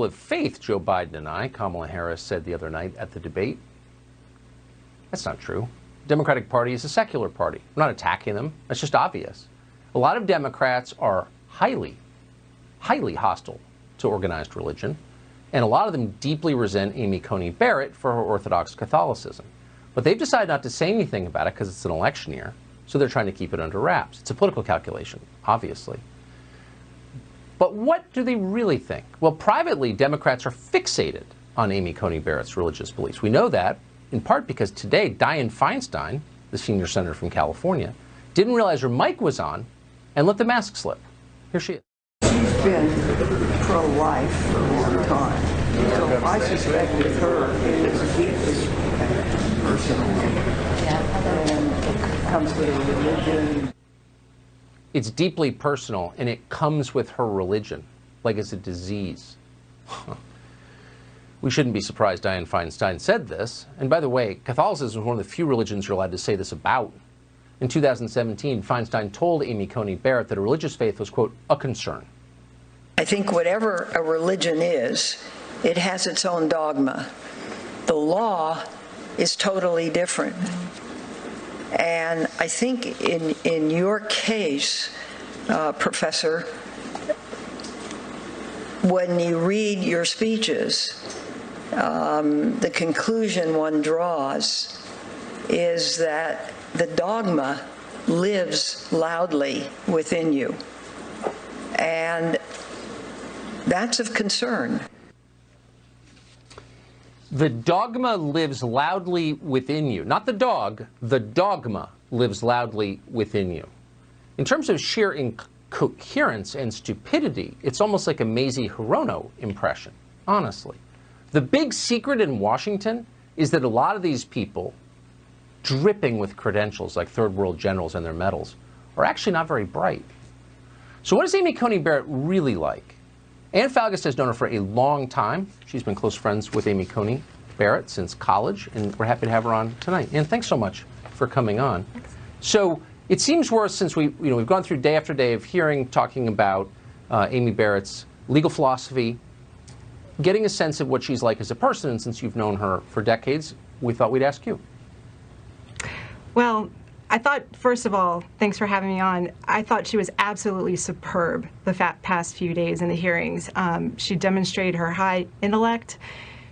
people of faith, Joe Biden and I, Kamala Harris said the other night at the debate. That's not true. The Democratic Party is a secular party. I'm not attacking them. That's just obvious. A lot of Democrats are highly hostile to organized religion, and a lot of them deeply resent Amy Coney Barrett for her Orthodox Catholicism. But they've decided not to say anything about it because it's an election year, so they're trying to keep it under wraps. It's a political calculation, obviously. But what do they really think? Well, privately, Democrats are fixated on Amy Coney Barrett's religious beliefs. We know that in part because today, Dianne Feinstein, the senior senator from California, didn't realize her mic was on and let the mask slip. Here she is. She's been pro-life for a long time. So I suspect with her it is deeply personal. And it comes with her religion. It's deeply personal, and it comes with her religion, like it's a disease. We shouldn't be surprised Dianne Feinstein said this. And by the way, Catholicism is one of the few religions you're allowed to say this about. In 2017, Feinstein told Amy Coney Barrett that a religious faith was, quote, a concern. I think whatever a religion is, it has its own dogma. The law is totally different. And I think in your case, Professor, when you read your speeches, the conclusion one draws is that the dogma lives loudly within you. And that's of concern. The dogma lives loudly within you. Not the dog, the dogma lives loudly within you. In terms of sheer incoherence and stupidity, it's almost like a Mazie Hirono impression, honestly. The big secret in Washington is that a lot of these people, dripping with credentials like third world generals and their medals, are actually not very bright. So what is Amy Coney Barrett really like? Ann Falgus has known her for a long time. She's been close friends with Amy Coney Barrett since college, and we're happy to have her on tonight. Ann, thanks so much for coming on. So it seems worse since we've gone through day after day of hearing, talking about Amy Barrett's legal philosophy, getting a sense of what she's like as a person, and since you've known her for decades, we thought we'd ask you. Well, I thought, first of all, thanks for having me on. I thought she was absolutely superb the past few days in the hearings. She demonstrated her high intellect.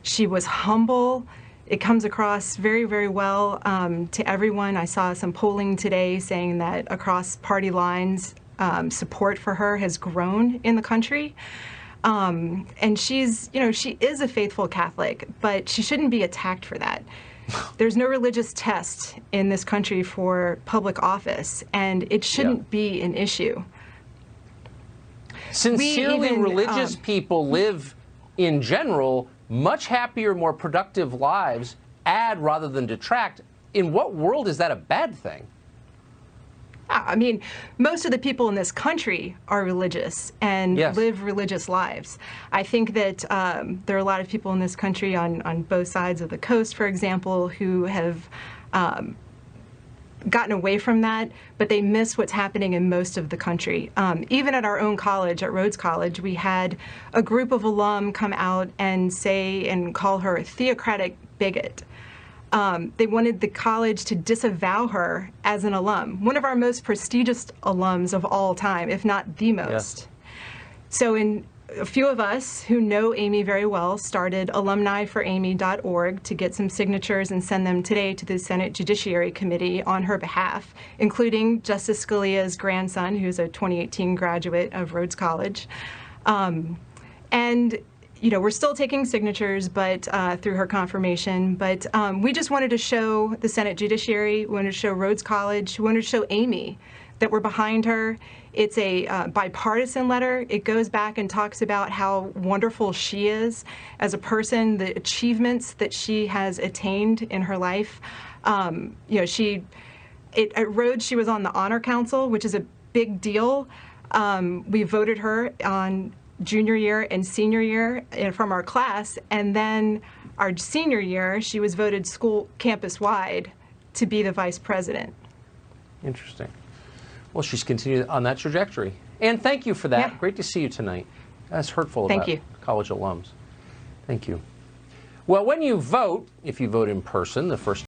She was humble. It comes across very, very well to everyone. I saw some polling today saying that across party lines, support for her has grown in the country. And she is a faithful Catholic, but she shouldn't be attacked for that. There's no religious test in this country for public office, and it shouldn't be an issue. Sincerely religious people live, in general, much happier, more productive lives, add rather than detract. In what world is that a bad thing? I mean, most of the people in this country are religious and live religious lives. I think that there are a lot of people in this country on both sides of the coast, for example, who have gotten away from that, but they miss what's happening in most of the country. Even at our own college, at Rhodes College, we had a group of alum come out and say and call her a theocratic bigot. They wanted the college to disavow her as an alum, one of our most prestigious alums of all time, if not the most. So a few of us who know Amy very well started alumniforamy.org to get some signatures and send them today to the Senate Judiciary Committee on her behalf, including Justice Scalia's grandson, who's a 2018 graduate of Rhodes College. We're still taking signatures, but through her confirmation. But we just wanted to show the Senate Judiciary, we wanted to show Rhodes College, we wanted to show Amy that we're behind her. It's a bipartisan letter. It goes back and talks about how wonderful she is as a person, the achievements that she has attained in her life. At Rhodes, she was on the Honor Council, which is a big deal. We voted her on junior year and senior year from our class, and then our senior year, she was voted school campus-wide to be the vice president. Interesting. Well, she's continued on that trajectory. And thank you for that. Yeah. Great to see you tonight. That's hurtful Thank about you. college alums. Thank you. Well, when you vote, if you vote in person, the first